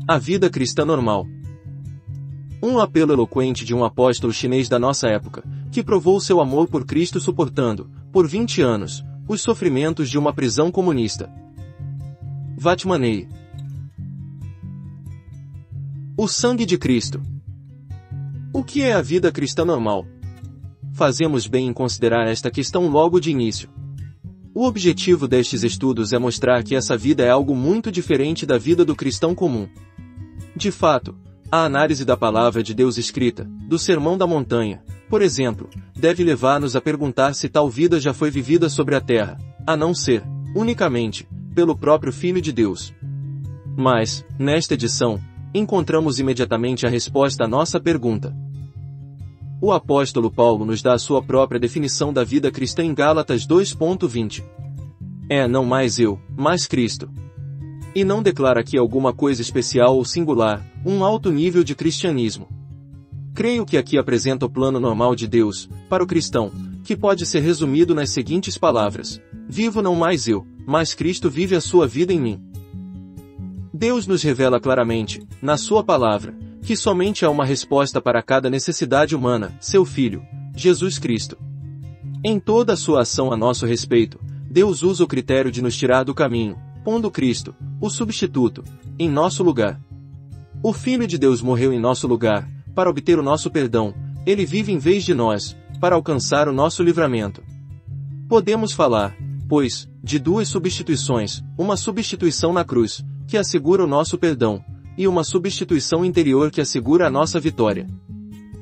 A vida cristã normal. Um apelo eloquente de um apóstolo chinês da nossa época, que provou seu amor por Cristo suportando, por 20 anos, os sofrimentos de uma prisão comunista. Vatmanei. O sangue de Cristo. O que é a vida cristã normal? Fazemos bem em considerar esta questão logo de início. O objetivo destes estudos é mostrar que essa vida é algo muito diferente da vida do cristão comum. De fato, a análise da palavra de Deus escrita, do Sermão da Montanha, por exemplo, deve levar-nos a perguntar se tal vida já foi vivida sobre a terra, a não ser, unicamente, pelo próprio Filho de Deus. Mas, nesta edição, encontramos imediatamente a resposta à nossa pergunta. O apóstolo Paulo nos dá a sua própria definição da vida cristã em Gálatas 2:20. É não mais eu, mas Cristo. E não declara aqui alguma coisa especial ou singular, um alto nível de cristianismo. Creio que aqui apresenta o plano normal de Deus, para o cristão, que pode ser resumido nas seguintes palavras: vivo não mais eu, mas Cristo vive a sua vida em mim. Deus nos revela claramente, na sua palavra, que somente há uma resposta para cada necessidade humana, seu Filho, Jesus Cristo. Em toda a sua ação a nosso respeito, Deus usa o critério de nos tirar do caminho, pondo Cristo, o substituto, em nosso lugar. O Filho de Deus morreu em nosso lugar, para obter o nosso perdão, ele vive em vez de nós, para alcançar o nosso livramento. Podemos falar, pois, de duas substituições, uma substituição na cruz, que assegura o nosso perdão, e uma substituição interior que assegura a nossa vitória.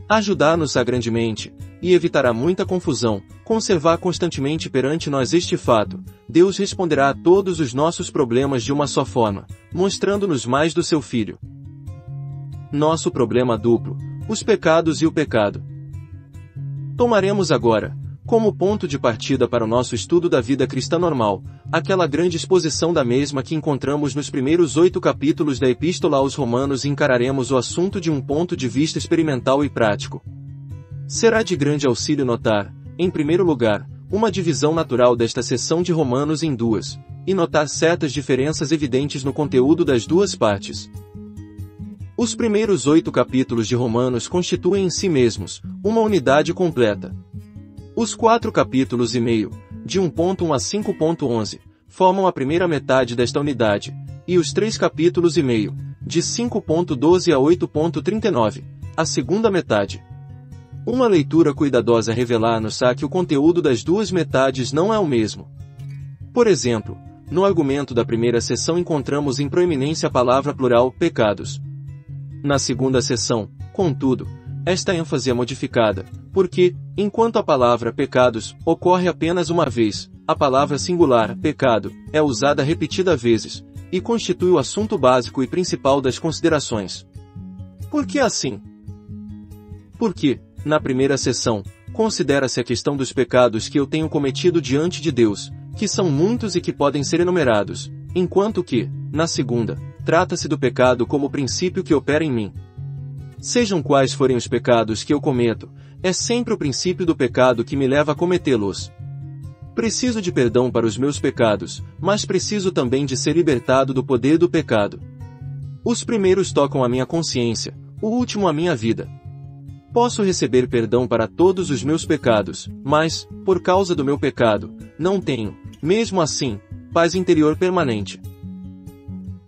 Ajudar-nos-á grandemente, e evitará muita confusão, conservar constantemente perante nós este fato: Deus responderá a todos os nossos problemas de uma só forma, mostrando-nos mais do seu Filho. Nosso problema duplo: os pecados e o pecado. Tomaremos agora, como ponto de partida para o nosso estudo da vida cristã normal, aquela grande exposição da mesma que encontramos nos primeiros 8 capítulos da Epístola aos Romanos, e encararemos o assunto de um ponto de vista experimental e prático. Será de grande auxílio notar, em primeiro lugar, uma divisão natural desta seção de Romanos em duas, e notar certas diferenças evidentes no conteúdo das duas partes. Os primeiros 8 capítulos de Romanos constituem em si mesmos uma unidade completa. Os 4 capítulos e meio, de 1.1 a 5.11, formam a primeira metade desta unidade, e os 3 capítulos e meio, de 5.12 a 8.39, a segunda metade. Uma leitura cuidadosa revelar-nos-á que o conteúdo das duas metades não é o mesmo. Por exemplo, no argumento da primeira seção encontramos em proeminência a palavra plural, pecados. Na segunda seção, contudo, esta ênfase é modificada, porque, enquanto a palavra pecados ocorre apenas uma vez, a palavra singular, pecado, é usada repetidas vezes, e constitui o assunto básico e principal das considerações. Por que assim? Porque, na primeira seção, considera-se a questão dos pecados que eu tenho cometido diante de Deus, que são muitos e que podem ser enumerados, enquanto que, na segunda, trata-se do pecado como princípio que opera em mim. Sejam quais forem os pecados que eu cometo, é sempre o princípio do pecado que me leva a cometê-los. Preciso de perdão para os meus pecados, mas preciso também de ser libertado do poder do pecado. Os primeiros tocam a minha consciência, o último a minha vida. Posso receber perdão para todos os meus pecados, mas, por causa do meu pecado, não tenho, mesmo assim, paz interior permanente.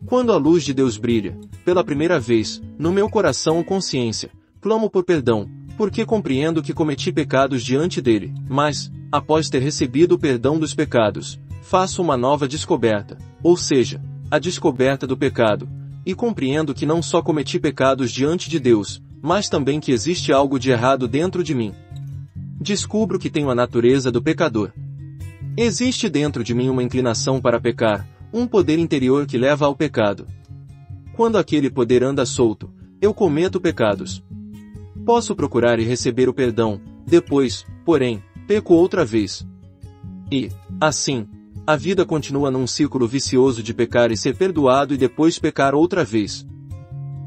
Quando a luz de Deus brilha, pela primeira vez, no meu coração ou consciência, clamo por perdão, porque compreendo que cometi pecados diante dele, mas, após ter recebido o perdão dos pecados, faço uma nova descoberta, ou seja, a descoberta do pecado, e compreendo que não só cometi pecados diante de Deus, mas também que existe algo de errado dentro de mim. Descubro que tenho a natureza do pecador. Existe dentro de mim uma inclinação para pecar, um poder interior que leva ao pecado. Quando aquele poder anda solto, eu cometo pecados. Posso procurar e receber o perdão, depois, porém, peco outra vez. E, assim, a vida continua num círculo vicioso de pecar e ser perdoado e depois pecar outra vez.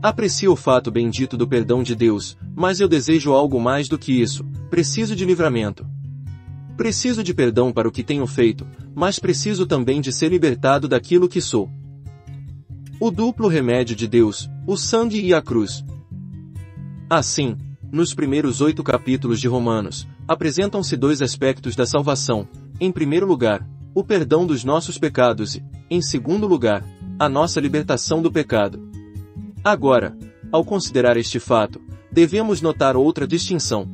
Aprecio o fato bendito do perdão de Deus, mas eu desejo algo mais do que isso: preciso de livramento. Preciso de perdão para o que tenho feito, mas preciso também de ser libertado daquilo que sou. O duplo remédio de Deus, o sangue e a cruz. Assim, nos primeiros 8 capítulos de Romanos, apresentam-se 2 aspectos da salvação: em primeiro lugar, o perdão dos nossos pecados e, em segundo lugar, a nossa libertação do pecado. Agora, ao considerar este fato, devemos notar outra distinção.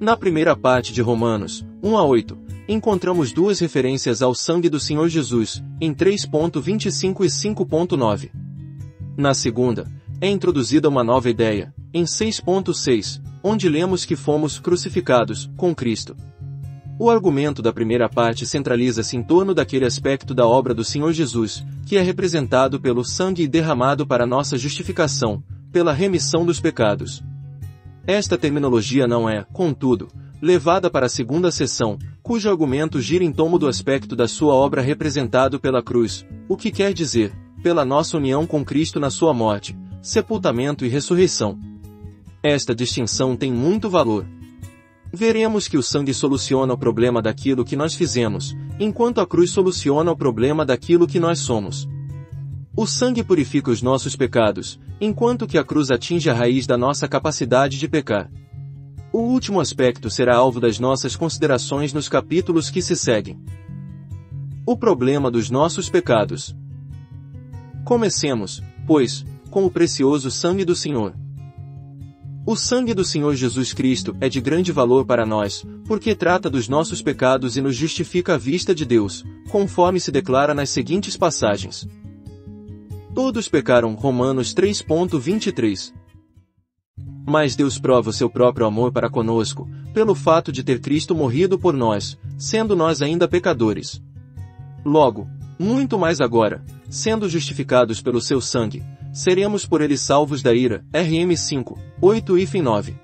Na primeira parte de Romanos, 1 a 8, encontramos 2 referências ao sangue do Senhor Jesus, em 3.25 e 5.9. Na segunda, é introduzida uma nova ideia, em 6.6, onde lemos que fomos crucificados com Cristo. O argumento da primeira parte centraliza-se em torno daquele aspecto da obra do Senhor Jesus, que é representado pelo sangue derramado para nossa justificação, pela remissão dos pecados. Esta terminologia não é, contudo, levada para a segunda seção, cujo argumento gira em torno do aspecto da sua obra representado pela cruz, o que quer dizer, pela nossa união com Cristo na sua morte, sepultamento e ressurreição. Esta distinção tem muito valor. Veremos que o sangue soluciona o problema daquilo que nós fizemos, enquanto a cruz soluciona o problema daquilo que nós somos. O sangue purifica os nossos pecados, enquanto que a cruz atinge a raiz da nossa capacidade de pecar. O último aspecto será alvo das nossas considerações nos capítulos que se seguem. O problema dos nossos pecados. Comecemos, pois, com o precioso sangue do Senhor. O sangue do Senhor Jesus Cristo é de grande valor para nós, porque trata dos nossos pecados e nos justifica à vista de Deus, conforme se declara nas seguintes passagens. Todos pecaram, Romanos 3.23. Mas Deus prova o seu próprio amor para conosco, pelo fato de ter Cristo morrido por nós, sendo nós ainda pecadores. Logo, muito mais agora, sendo justificados pelo seu sangue, seremos por ele salvos da ira, RM 5, 8 e 9.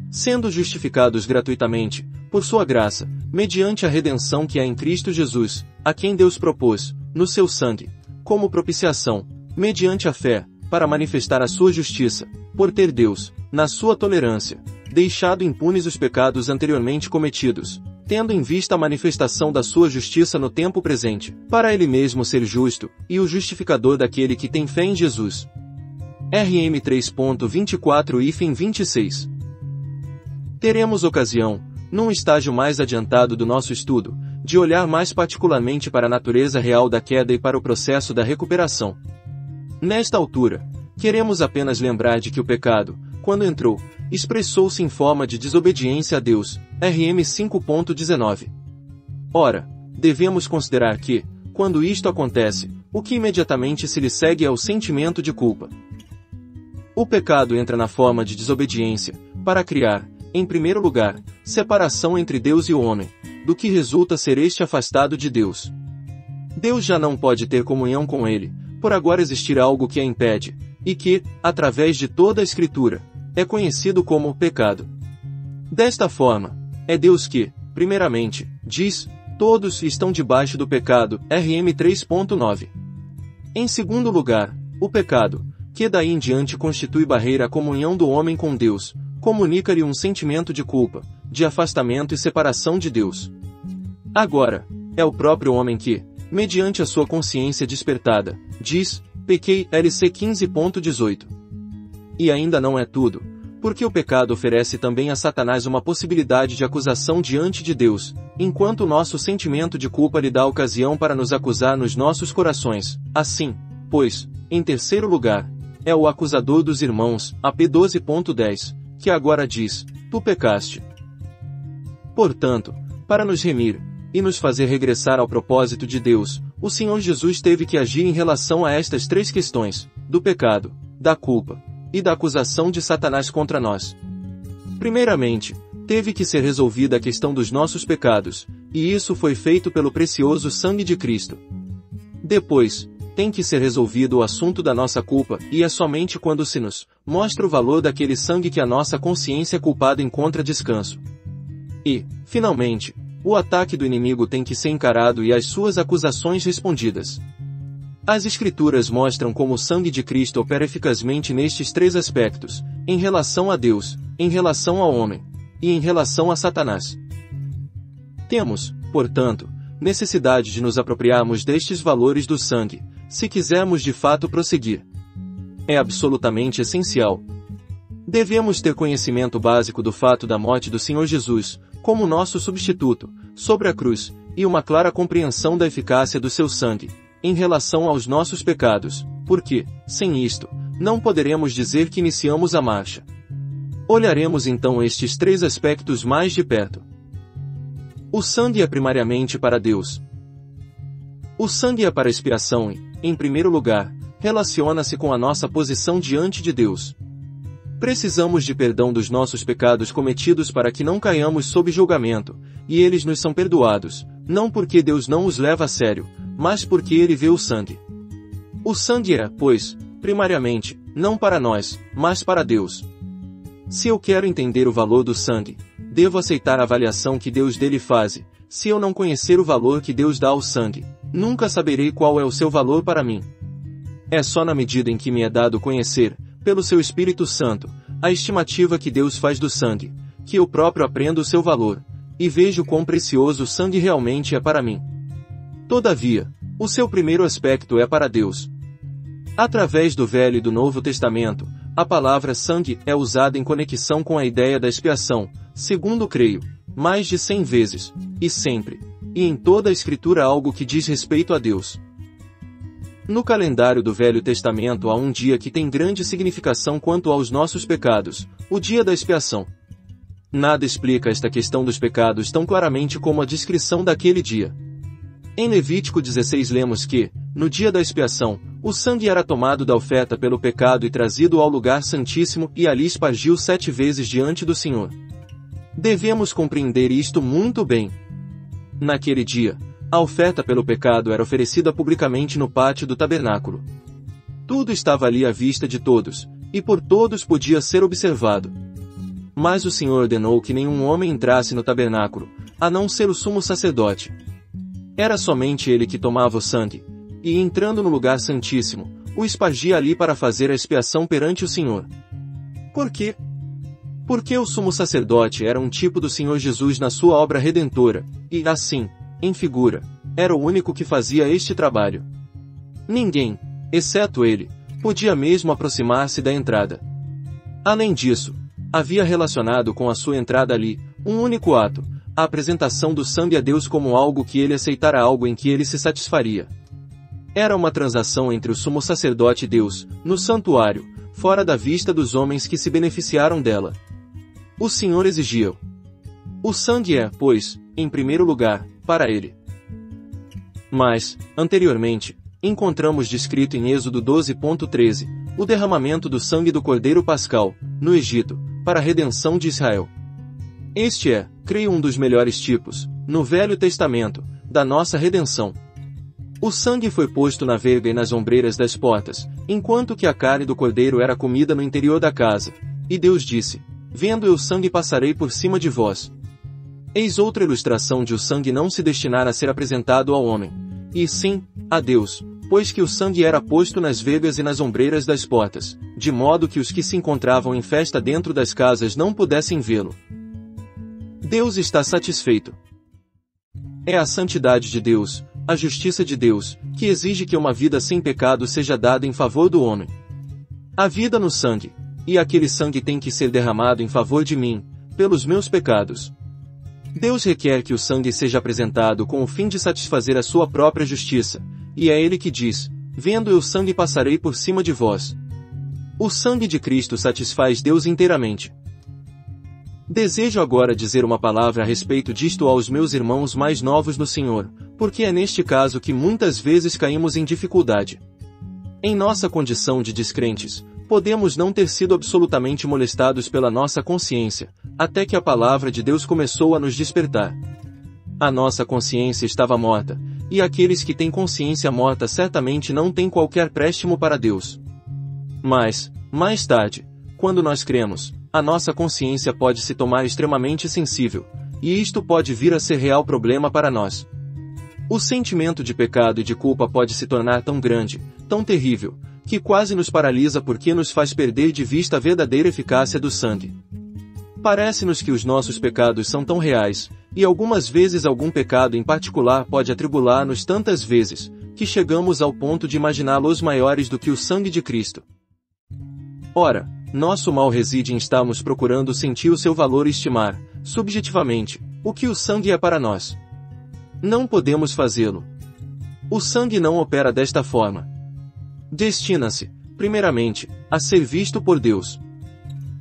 Sendo justificados gratuitamente, por sua graça, mediante a redenção que há em Cristo Jesus, a quem Deus propôs, no seu sangue, como propiciação, mediante a fé, para manifestar a sua justiça, por ter Deus, na sua tolerância, deixado impunes os pecados anteriormente cometidos, tendo em vista a manifestação da sua justiça no tempo presente, para ele mesmo ser justo, e o justificador daquele que tem fé em Jesus. RM 3.24 e 26. Teremos ocasião, num estágio mais adiantado do nosso estudo, de olhar mais particularmente para a natureza real da queda e para o processo da recuperação. Nesta altura, queremos apenas lembrar de que o pecado, quando entrou, expressou-se em forma de desobediência a Deus, RM 5.19. Ora, devemos considerar que, quando isto acontece, o que imediatamente se lhe segue é o sentimento de culpa. O pecado entra na forma de desobediência, para criar, em primeiro lugar, separação entre Deus e o homem, do que resulta ser este afastado de Deus. Deus já não pode ter comunhão com ele, por agora existir algo que a impede, e que, através de toda a Escritura, é conhecido como pecado. Desta forma, é Deus que, primeiramente, diz, todos estão debaixo do pecado, RM 3.9. Em segundo lugar, o pecado, que daí em diante constitui barreira à comunhão do homem com Deus, comunica-lhe um sentimento de culpa, de afastamento e separação de Deus. Agora, é o próprio homem que, mediante a sua consciência despertada, diz, pequei, LC 15.18. E ainda não é tudo, porque o pecado oferece também a Satanás uma possibilidade de acusação diante de Deus, enquanto o nosso sentimento de culpa lhe dá ocasião para nos acusar nos nossos corações. Assim, pois, em terceiro lugar, é o acusador dos irmãos, AP 12.10, que agora diz, tu pecaste. Portanto, para nos remir, e nos fazer regressar ao propósito de Deus, o Senhor Jesus teve que agir em relação a estas 3 questões, do pecado, da culpa, e da acusação de Satanás contra nós. Primeiramente, teve que ser resolvida a questão dos nossos pecados, e isso foi feito pelo precioso sangue de Cristo. Depois, tem que ser resolvido o assunto da nossa culpa, e é somente quando se nos mostra o valor daquele sangue que a nossa consciência culpada encontra descanso. E, finalmente, o ataque do inimigo tem que ser encarado e as suas acusações respondidas. As Escrituras mostram como o sangue de Cristo opera eficazmente nestes 3 aspectos, em relação a Deus, em relação ao homem, e em relação a Satanás. Temos, portanto, necessidade de nos apropriarmos destes valores do sangue, se quisermos de fato prosseguir. é absolutamente essencial. Devemos ter conhecimento básico do fato da morte do Senhor Jesus, como nosso substituto, sobre a cruz, e uma clara compreensão da eficácia do seu sangue, em relação aos nossos pecados, porque, sem isto, não poderemos dizer que iniciamos a marcha. Olharemos então estes três aspectos mais de perto. O sangue é primariamente para Deus. O sangue é para expiação e, em primeiro lugar, relaciona-se com a nossa posição diante de Deus. Precisamos de perdão dos nossos pecados cometidos para que não caiamos sob julgamento, e eles nos são perdoados, não porque Deus não os leva a sério, mas porque Ele vê o sangue. O sangue é, pois, primariamente, não para nós, mas para Deus. Se eu quero entender o valor do sangue, devo aceitar a avaliação que Deus dele faz. Se eu não conhecer o valor que Deus dá ao sangue, nunca saberei qual é o seu valor para mim. É só na medida em que me é dado conhecer, pelo seu Espírito Santo, a estimativa que Deus faz do sangue, que eu próprio aprendo o seu valor, e vejo quão precioso o sangue realmente é para mim. Todavia, o seu primeiro aspecto é para Deus. Através do Velho e do Novo Testamento, a palavra sangue é usada em conexão com a ideia da expiação, segundo creio, mais de 100 vezes, e sempre, e em toda a Escritura algo que diz respeito a Deus. No calendário do Velho Testamento há um dia que tem grande significação quanto aos nossos pecados, o dia da expiação. Nada explica esta questão dos pecados tão claramente como a descrição daquele dia. Em Levítico 16 lemos que, no dia da expiação, o sangue era tomado da oferta pelo pecado e trazido ao lugar santíssimo e ali espargiu 7 vezes diante do Senhor. Devemos compreender isto muito bem. Naquele dia, a oferta pelo pecado era oferecida publicamente no pátio do tabernáculo. Tudo estava ali à vista de todos, e por todos podia ser observado. Mas o Senhor ordenou que nenhum homem entrasse no tabernáculo, a não ser o sumo sacerdote. Era somente ele que tomava o sangue, e entrando no lugar santíssimo, o espargia ali para fazer a expiação perante o Senhor. Por quê? Porque o sumo sacerdote era um tipo do Senhor Jesus na sua obra redentora, e assim, em figura, era o único que fazia este trabalho. Ninguém, exceto ele, podia mesmo aproximar-se da entrada. Além disso, havia relacionado com a sua entrada ali, um único ato, a apresentação do sangue a Deus como algo que ele aceitara, algo em que ele se satisfaria. Era uma transação entre o sumo sacerdote e Deus, no santuário, fora da vista dos homens que se beneficiaram dela. O Senhor exigia-o. O sangue é, pois, em primeiro lugar, para ele. Mas, anteriormente, encontramos descrito em Êxodo 12.13, o derramamento do sangue do Cordeiro Pascal, no Egito, para a redenção de Israel. Este é, creio, um dos melhores tipos, no Velho Testamento, da nossa redenção. O sangue foi posto na verga e nas ombreiras das portas, enquanto que a carne do cordeiro era comida no interior da casa. E Deus disse: vendo eu o sangue passarei por cima de vós. Eis outra ilustração de o sangue não se destinar a ser apresentado ao homem, e sim, a Deus, pois que o sangue era posto nas vergas e nas ombreiras das portas, de modo que os que se encontravam em festa dentro das casas não pudessem vê-lo. Deus está satisfeito. É a santidade de Deus, a justiça de Deus, que exige que uma vida sem pecado seja dada em favor do homem. A vida no sangue, e aquele sangue tem que ser derramado em favor de mim, pelos meus pecados. Deus requer que o sangue seja apresentado com o fim de satisfazer a sua própria justiça, e é Ele que diz: vendo eu o sangue passarei por cima de vós. O sangue de Cristo satisfaz Deus inteiramente. Desejo agora dizer uma palavra a respeito disto aos meus irmãos mais novos no Senhor, porque é neste caso que muitas vezes caímos em dificuldade. Em nossa condição de descrentes, podemos não ter sido absolutamente molestados pela nossa consciência, até que a palavra de Deus começou a nos despertar. A nossa consciência estava morta, e aqueles que têm consciência morta certamente não têm qualquer préstimo para Deus. Mas, mais tarde, quando nós cremos, a nossa consciência pode se tornar extremamente sensível, e isto pode vir a ser real problema para nós. O sentimento de pecado e de culpa pode se tornar tão grande, tão terrível, que quase nos paralisa porque nos faz perder de vista a verdadeira eficácia do sangue. Parece-nos que os nossos pecados são tão reais, e algumas vezes algum pecado em particular pode atribular-nos tantas vezes, que chegamos ao ponto de imaginá-los maiores do que o sangue de Cristo. Ora, nosso mal reside em estarmos procurando sentir o seu valor e estimar, subjetivamente, o que o sangue é para nós. Não podemos fazê-lo. O sangue não opera desta forma. Destina-se, primeiramente, a ser visto por Deus.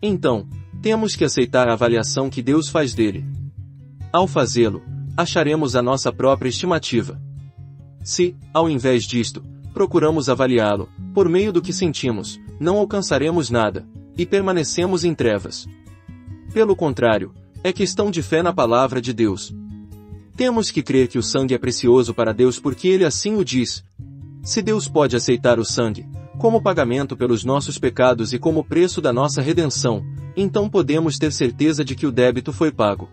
Então, temos que aceitar a avaliação que Deus faz dele. Ao fazê-lo, acharemos a nossa própria estimativa. Se, ao invés disto, procuramos avaliá-lo, por meio do que sentimos, não alcançaremos nada, e permanecemos em trevas. Pelo contrário, é questão de fé na palavra de Deus. Temos que crer que o sangue é precioso para Deus porque Ele assim o diz. Se Deus pode aceitar o sangue, como pagamento pelos nossos pecados e como preço da nossa redenção, então podemos ter certeza de que o débito foi pago.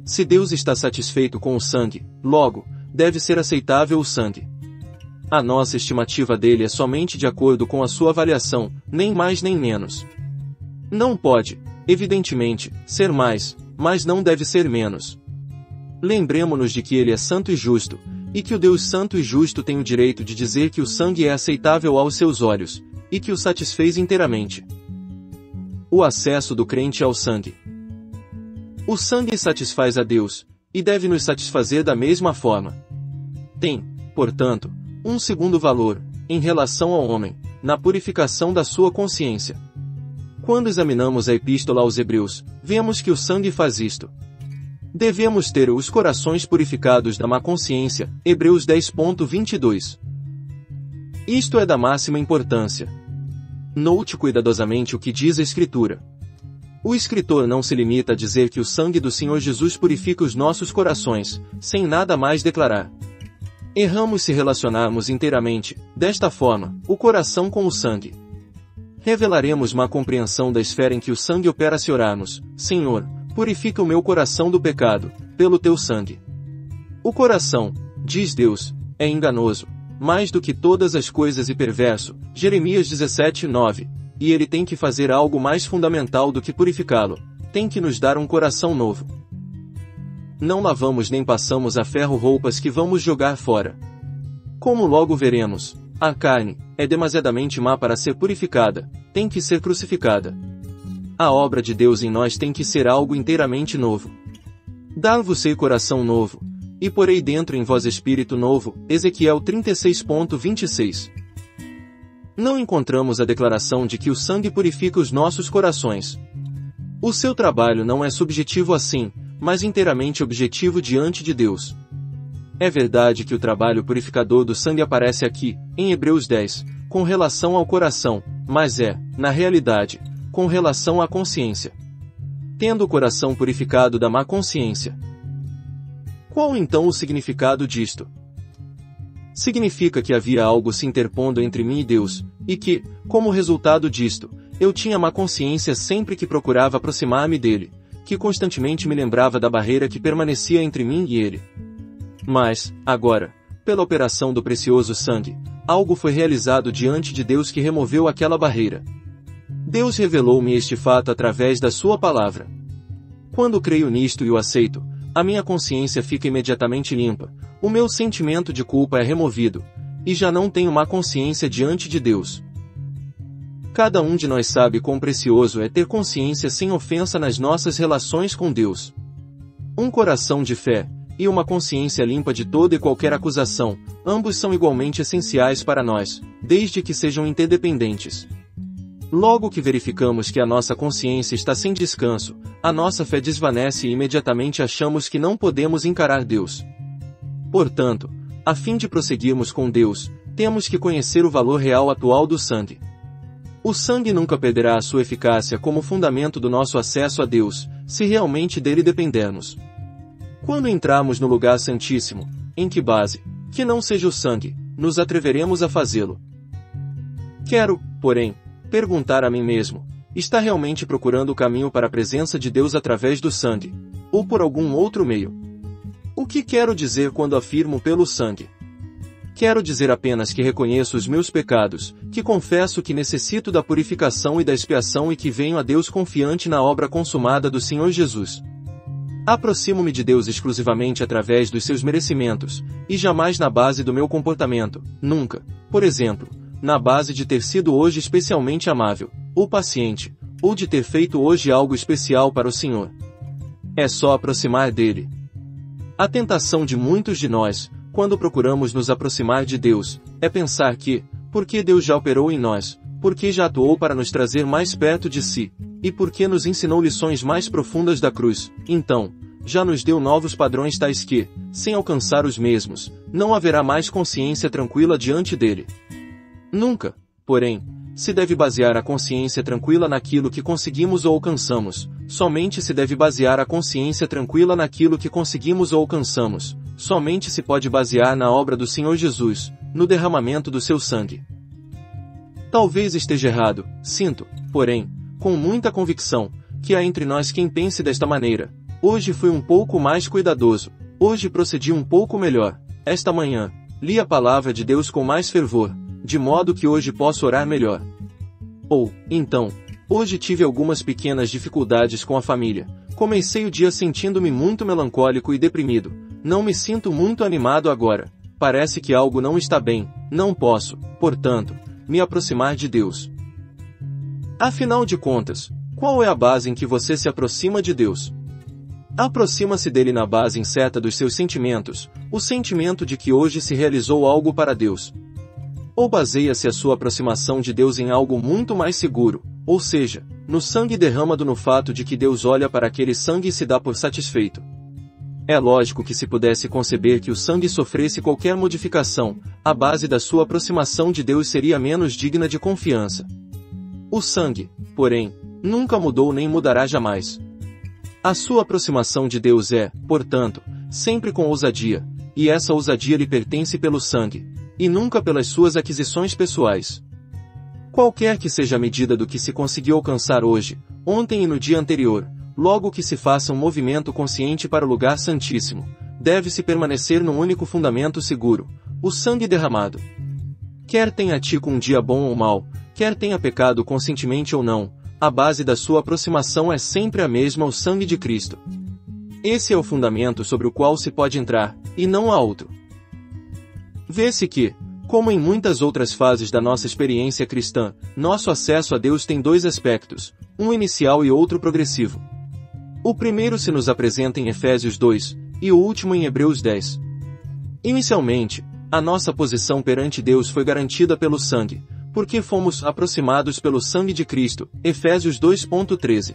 Se Deus está satisfeito com o sangue, logo, deve ser aceitável o sangue. A nossa estimativa dele é somente de acordo com a sua avaliação, nem mais nem menos. Não pode, evidentemente, ser mais, mas não deve ser menos. Lembremo-nos de que ele é santo e justo, e que o Deus santo e justo tem o direito de dizer que o sangue é aceitável aos seus olhos, e que o satisfez inteiramente. O acesso do crente ao sangue. O sangue satisfaz a Deus, e deve nos satisfazer da mesma forma. Tem, portanto, um segundo valor, em relação ao homem, na purificação da sua consciência. Quando examinamos a Epístola aos Hebreus, vemos que o sangue faz isto. Devemos ter os corações purificados da má consciência, Hebreus 10.22. Isto é da máxima importância. Note cuidadosamente o que diz a Escritura. O escritor não se limita a dizer que o sangue do Senhor Jesus purifica os nossos corações, sem nada mais declarar. Erramos se relacionarmos inteiramente, desta forma, o coração com o sangue. Revelaremos má compreensão da esfera em que o sangue opera se orarmos: Senhor, purifica o meu coração do pecado, pelo teu sangue. O coração, diz Deus, é enganoso, mais do que todas as coisas e perverso, Jeremias 17:9, e ele tem que fazer algo mais fundamental do que purificá-lo, tem que nos dar um coração novo. Não lavamos nem passamos a ferro roupas que vamos jogar fora. Como logo veremos, a carne é demasiadamente má para ser purificada, tem que ser crucificada. A obra de Deus em nós tem que ser algo inteiramente novo. Dar-vos-ei coração novo, e porei dentro em vós espírito novo, Ezequiel 36.26. Não encontramos a declaração de que o sangue purifica os nossos corações. O seu trabalho não é subjetivo assim, mas inteiramente objetivo diante de Deus. É verdade que o trabalho purificador do sangue aparece aqui, em Hebreus 10, com relação ao coração, mas é, na realidade, com relação à consciência. Tendo o coração purificado da má consciência. Qual então o significado disto? Significa que havia algo se interpondo entre mim e Deus, e que, como resultado disto, eu tinha má consciência sempre que procurava aproximar-me dele, que constantemente me lembrava da barreira que permanecia entre mim e ele. Mas, agora, pela operação do precioso sangue, algo foi realizado diante de Deus que removeu aquela barreira. Deus revelou-me este fato através da sua palavra. Quando creio nisto e o aceito, a minha consciência fica imediatamente limpa, o meu sentimento de culpa é removido, e já não tenho má consciência diante de Deus. Cada um de nós sabe quão precioso é ter consciência sem ofensa nas nossas relações com Deus. Um coração de fé, e uma consciência limpa de toda e qualquer acusação, ambos são igualmente essenciais para nós, desde que sejam interdependentes. Logo que verificamos que a nossa consciência está sem descanso, a nossa fé desvanece e imediatamente achamos que não podemos encarar Deus. Portanto, a fim de prosseguirmos com Deus, temos que conhecer o valor real atual do sangue. O sangue nunca perderá a sua eficácia como fundamento do nosso acesso a Deus, se realmente dele dependermos. Quando entrarmos no lugar santíssimo, em que base, que não seja o sangue, nos atreveremos a fazê-lo? Quero, porém, perguntar a mim mesmo, está realmente procurando o caminho para a presença de Deus através do sangue, ou por algum outro meio? O que quero dizer quando afirmo pelo sangue? Quero dizer apenas que reconheço os meus pecados, que confesso que necessito da purificação e da expiação e que venho a Deus confiante na obra consumada do Senhor Jesus. Aproximo-me de Deus exclusivamente através dos seus merecimentos, e jamais na base do meu comportamento, nunca, por exemplo, na base de ter sido hoje especialmente amável, ou paciente, ou de ter feito hoje algo especial para o Senhor. É só aproximar dele. A tentação de muitos de nós, quando procuramos nos aproximar de Deus, é pensar que, porque Deus já operou em nós, porque já atuou para nos trazer mais perto de si, e porque nos ensinou lições mais profundas da cruz, então, já nos deu novos padrões tais que, sem alcançar os mesmos, não haverá mais consciência tranquila diante dele. Nunca, porém, se deve basear a consciência tranquila naquilo que conseguimos ou alcançamos, somente se deve basear a consciência tranquila naquilo que conseguimos ou alcançamos, somente se pode basear na obra do Senhor Jesus, no derramamento do seu sangue. Talvez esteja errado, sinto, porém, com muita convicção, que há entre nós quem pense desta maneira. Hoje fui um pouco mais cuidadoso, hoje procedi um pouco melhor, esta manhã, li a palavra de Deus com mais fervor, de modo que hoje posso orar melhor. Ou, então, hoje tive algumas pequenas dificuldades com a família, comecei o dia sentindo-me muito melancólico e deprimido, não me sinto muito animado agora, parece que algo não está bem, não posso, portanto, me aproximar de Deus. Afinal de contas, qual é a base em que você se aproxima de Deus? Aproxima-se dele na base incerta dos seus sentimentos, o sentimento de que hoje se realizou algo para Deus. Ou baseia-se a sua aproximação de Deus em algo muito mais seguro, ou seja, no sangue derramado, no fato de que Deus olha para aquele sangue e se dá por satisfeito. É lógico que se pudesse conceber que o sangue sofresse qualquer modificação, a base da sua aproximação de Deus seria menos digna de confiança. O sangue, porém, nunca mudou nem mudará jamais. A sua aproximação de Deus é, portanto, sempre com ousadia, e essa ousadia lhe pertence pelo sangue, e nunca pelas suas aquisições pessoais. Qualquer que seja a medida do que se conseguiu alcançar hoje, ontem e no dia anterior, logo que se faça um movimento consciente para o lugar santíssimo, deve-se permanecer num único fundamento seguro, o sangue derramado. Quer tenha tido um dia bom ou mau, quer tenha pecado conscientemente ou não, a base da sua aproximação é sempre a mesma, o sangue de Cristo. Esse é o fundamento sobre o qual se pode entrar, e não há outro. Vê-se que, como em muitas outras fases da nossa experiência cristã, nosso acesso a Deus tem dois aspectos, um inicial e outro progressivo. O primeiro se nos apresenta em Efésios 2, e o último em Hebreus 10. Inicialmente, a nossa posição perante Deus foi garantida pelo sangue, porque fomos aproximados pelo sangue de Cristo, Efésios 2.13.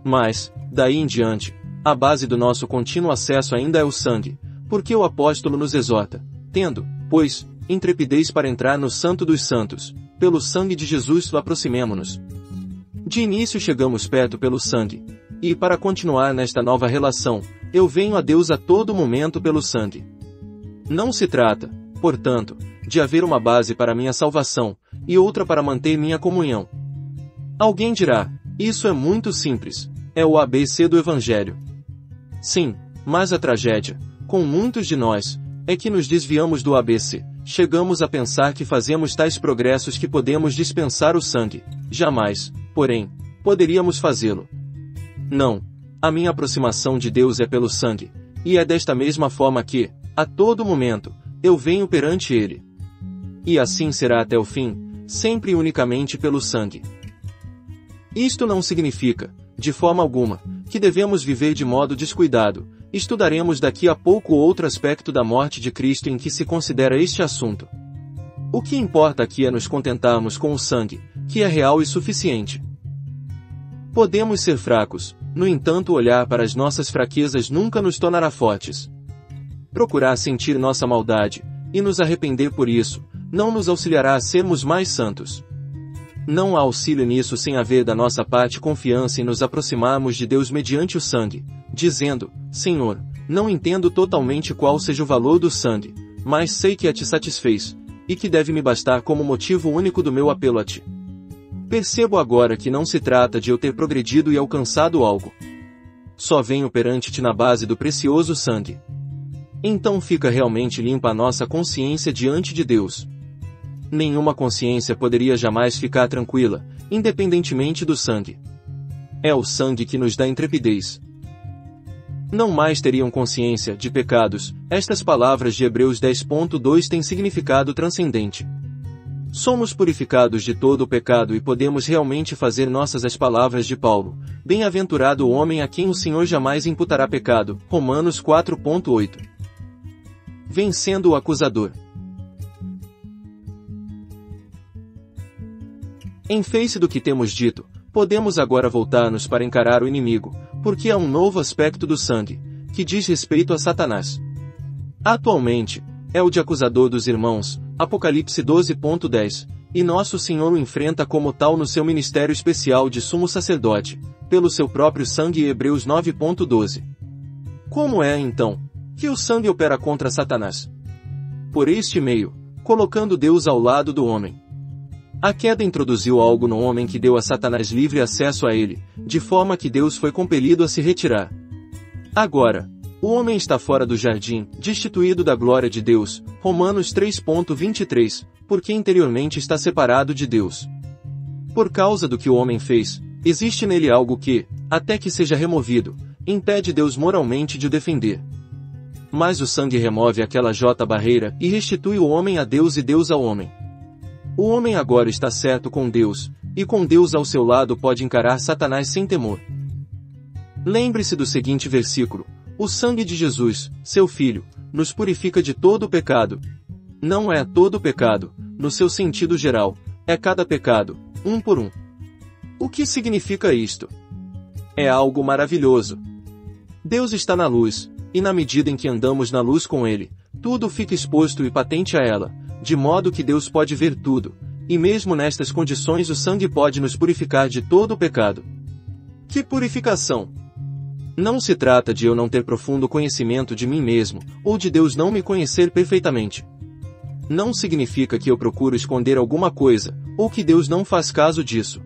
Mas, daí em diante, a base do nosso contínuo acesso ainda é o sangue, porque o apóstolo nos exorta, tendo, pois, intrepidez para entrar no Santo dos Santos, pelo sangue de Jesus aproximemo-nos. De início chegamos perto pelo sangue, e para continuar nesta nova relação, eu venho a Deus a todo momento pelo sangue. Não se trata, portanto, de haver uma base para minha salvação, e outra para manter minha comunhão. Alguém dirá, isso é muito simples, é o ABC do Evangelho. Sim, mas a tragédia, com muitos de nós, é que nos desviamos do ABC, chegamos a pensar que fazemos tais progressos que podemos dispensar o sangue, jamais, porém, poderíamos fazê-lo. Não, a minha aproximação de Deus é pelo sangue, e é desta mesma forma que, a todo momento, eu venho perante Ele. E assim será até o fim, sempre e unicamente pelo sangue. Isto não significa, de forma alguma, que devemos viver de modo descuidado. Estudaremos daqui a pouco outro aspecto da morte de Cristo em que se considera este assunto. O que importa aqui é nos contentarmos com o sangue, que é real e suficiente. Podemos ser fracos, no entanto, olhar para as nossas fraquezas nunca nos tornará fortes. Procurar sentir nossa maldade, e nos arrepender por isso, não nos auxiliará a sermos mais santos. Não há auxílio nisso sem haver da nossa parte confiança em nos aproximarmos de Deus mediante o sangue, dizendo, Senhor, não entendo totalmente qual seja o valor do sangue, mas sei que a te satisfez, e que deve me bastar como motivo único do meu apelo a ti. Percebo agora que não se trata de eu ter progredido e alcançado algo. Só venho perante ti na base do precioso sangue. Então fica realmente limpa a nossa consciência diante de Deus. Nenhuma consciência poderia jamais ficar tranquila, independentemente do sangue. É o sangue que nos dá intrepidez. Não mais teriam consciência de pecados. Estas palavras de Hebreus 10.2 têm significado transcendente. Somos purificados de todo o pecado e podemos realmente fazer nossas as palavras de Paulo: bem-aventurado o homem a quem o Senhor jamais imputará pecado. Romanos 4:8. Vencendo o acusador. Em face do que temos dito, podemos agora voltar-nos para encarar o inimigo, porque há um novo aspecto do sangue, que diz respeito a Satanás. Atualmente, é o de acusador dos irmãos, Apocalipse 12:10, e nosso Senhor o enfrenta como tal no seu ministério especial de sumo sacerdote, pelo seu próprio sangue. Hebreus 9:12. Como é, então, que o sangue opera contra Satanás? Por este meio, colocando Deus ao lado do homem. A queda introduziu algo no homem que deu a Satanás livre acesso a ele, de forma que Deus foi compelido a se retirar. Agora, o homem está fora do jardim, destituído da glória de Deus, Romanos 3:23, porque interiormente está separado de Deus. Por causa do que o homem fez, existe nele algo que, até que seja removido, impede Deus moralmente de o defender. Mas o sangue remove aquela barreira e restitui o homem a Deus e Deus ao homem. O homem agora está certo com Deus, e com Deus ao seu lado pode encarar Satanás sem temor. Lembre-se do seguinte versículo: o sangue de Jesus, seu Filho, nos purifica de todo o pecado. Não é todo o pecado, no seu sentido geral, é cada pecado, um por um. O que significa isto? É algo maravilhoso. Deus está na luz, e na medida em que andamos na luz com Ele, tudo fica exposto e patente a ela, de modo que Deus pode ver tudo, e mesmo nestas condições o sangue pode nos purificar de todo o pecado. Que purificação! Não se trata de eu não ter profundo conhecimento de mim mesmo, ou de Deus não me conhecer perfeitamente. Não significa que eu procuro esconder alguma coisa, ou que Deus não faz caso disso.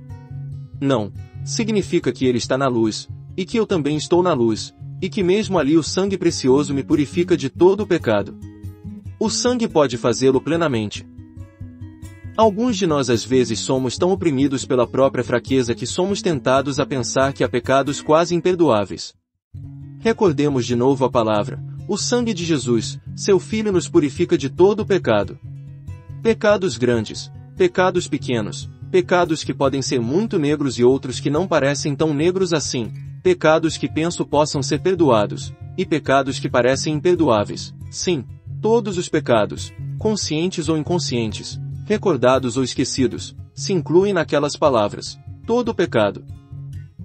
Não, significa que Ele está na luz, e que eu também estou na luz, e que mesmo ali o sangue precioso me purifica de todo o pecado. O sangue pode fazê-lo plenamente. Alguns de nós às vezes somos tão oprimidos pela própria fraqueza que somos tentados a pensar que há pecados quase imperdoáveis. Recordemos de novo a palavra: o sangue de Jesus, seu Filho, nos purifica de todo o pecado. Pecados grandes, pecados pequenos, pecados que podem ser muito negros e outros que não parecem tão negros assim, pecados que penso possam ser perdoados, e pecados que parecem imperdoáveis. Sim, todos os pecados, conscientes ou inconscientes, recordados ou esquecidos, se incluem naquelas palavras: todo o pecado.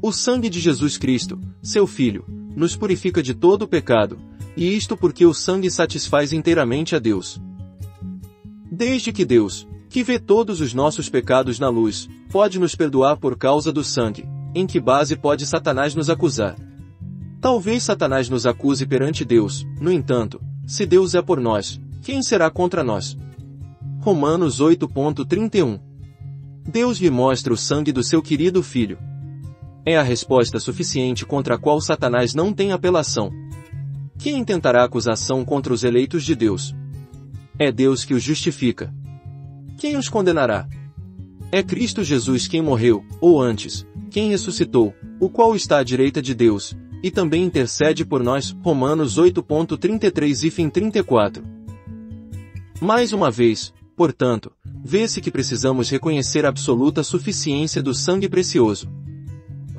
O sangue de Jesus Cristo, seu Filho, nos purifica de todo o pecado, e isto porque o sangue satisfaz inteiramente a Deus. Desde que Deus, que vê todos os nossos pecados na luz, pode nos perdoar por causa do sangue, em que base pode Satanás nos acusar? Talvez Satanás nos acuse perante Deus. No entanto, se Deus é por nós, quem será contra nós? Romanos 8:31. Deus lhe mostra o sangue do seu querido Filho. É a resposta suficiente contra a qual Satanás não tem apelação. Quem tentará acusação contra os eleitos de Deus? É Deus que os justifica. Quem os condenará? É Cristo Jesus quem morreu, ou antes, quem ressuscitou, o qual está à direita de Deus, e também intercede por nós. Romanos 8:33 e 34. Mais uma vez, portanto, vê-se que precisamos reconhecer a absoluta suficiência do sangue precioso.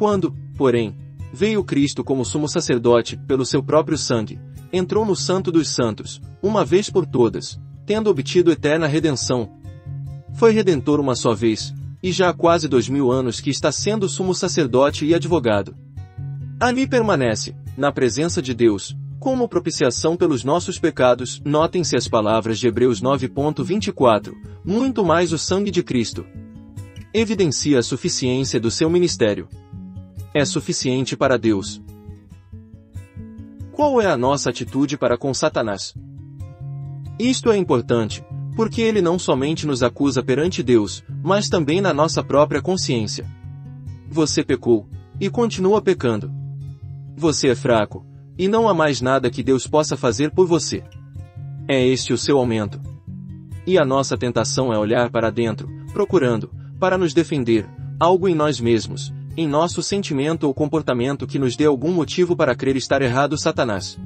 Quando, porém, veio Cristo como sumo sacerdote, pelo seu próprio sangue, entrou no Santo dos Santos, uma vez por todas, tendo obtido eterna redenção. Foi redentor uma só vez, e já há quase 2000 anos que está sendo sumo sacerdote e advogado. Ali permanece, na presença de Deus, como propiciação pelos nossos pecados. Notem-se as palavras de Hebreus 9:24, muito mais o sangue de Cristo evidencia a suficiência do seu ministério. É suficiente para Deus. Qual é a nossa atitude para com Satanás? Isto é importante, porque ele não somente nos acusa perante Deus, mas também na nossa própria consciência. Você pecou, e continua pecando. Você é fraco, e não há mais nada que Deus possa fazer por você. É este o seu aumento. E a nossa tentação é olhar para dentro, procurando, para nos defender, algo em nós mesmos, em nosso sentimento ou comportamento que nos dê algum motivo para crer estar errado. Satanás.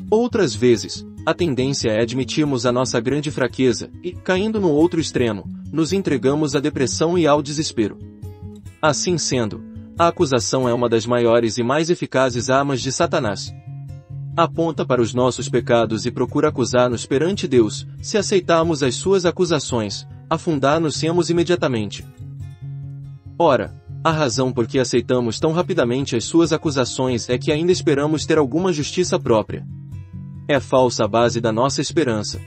Outras vezes, a tendência é admitirmos a nossa grande fraqueza, e, caindo no outro extremo, nos entregamos à depressão e ao desespero. Assim sendo, a acusação é uma das maiores e mais eficazes armas de Satanás. Aponta para os nossos pecados e procura acusar-nos perante Deus. Se aceitarmos as suas acusações, afundar-nos-emos imediatamente. Ora, a razão por que aceitamos tão rapidamente as suas acusações é que ainda esperamos ter alguma justiça própria. É falsa a base da nossa esperança.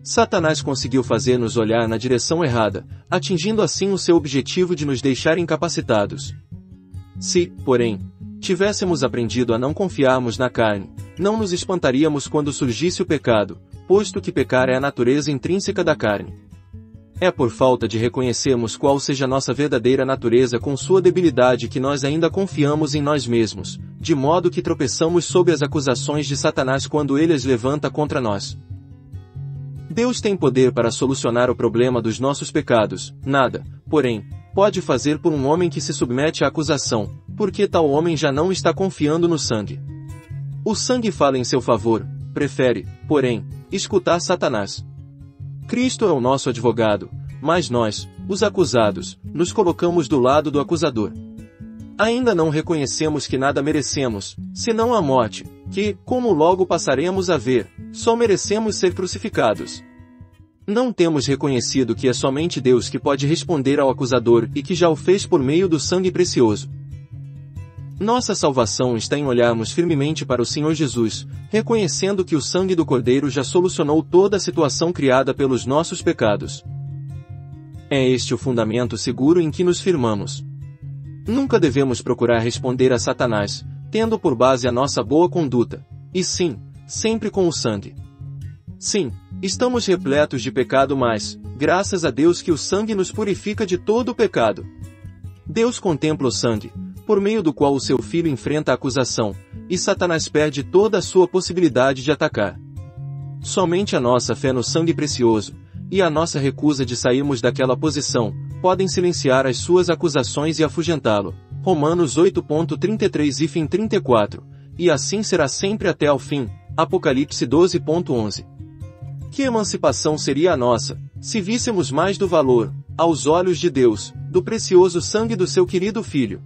Satanás conseguiu fazer-nos olhar na direção errada, atingindo assim o seu objetivo de nos deixar incapacitados. Se, porém, tivéssemos aprendido a não confiarmos na carne, não nos espantaríamos quando surgisse o pecado, posto que pecar é a natureza intrínseca da carne. É por falta de reconhecermos qual seja nossa verdadeira natureza com sua debilidade que nós ainda confiamos em nós mesmos, de modo que tropeçamos sob as acusações de Satanás quando ele as levanta contra nós. Deus tem poder para solucionar o problema dos nossos pecados, nada, porém, pode fazer por um homem que se submete à acusação, porque tal homem já não está confiando no sangue. O sangue fala em seu favor, prefere, porém, escutar Satanás. Cristo é o nosso advogado, mas nós, os acusados, nos colocamos do lado do acusador. Ainda não reconhecemos que nada merecemos, senão a morte, que, como logo passaremos a ver, só merecemos ser crucificados. Não temos reconhecido que é somente Deus que pode responder ao acusador e que já o fez por meio do sangue precioso. Nossa salvação está em olharmos firmemente para o Senhor Jesus, reconhecendo que o sangue do Cordeiro já solucionou toda a situação criada pelos nossos pecados. É este o fundamento seguro em que nos firmamos. Nunca devemos procurar responder a Satanás, tendo por base a nossa boa conduta, e sim, sempre com o sangue. Sim, estamos repletos de pecado, mas, graças a Deus que o sangue nos purifica de todo o pecado. Deus contempla o sangue, por meio do qual o seu filho enfrenta a acusação, e Satanás perde toda a sua possibilidade de atacar. Somente a nossa fé no sangue precioso, e a nossa recusa de sairmos daquela posição, podem silenciar as suas acusações e afugentá-lo. Romanos 8.33 e fim 34, e assim será sempre até ao fim. Apocalipse 12.11. Que emancipação seria a nossa, se víssemos mais do valor, aos olhos de Deus, do precioso sangue do seu querido Filho.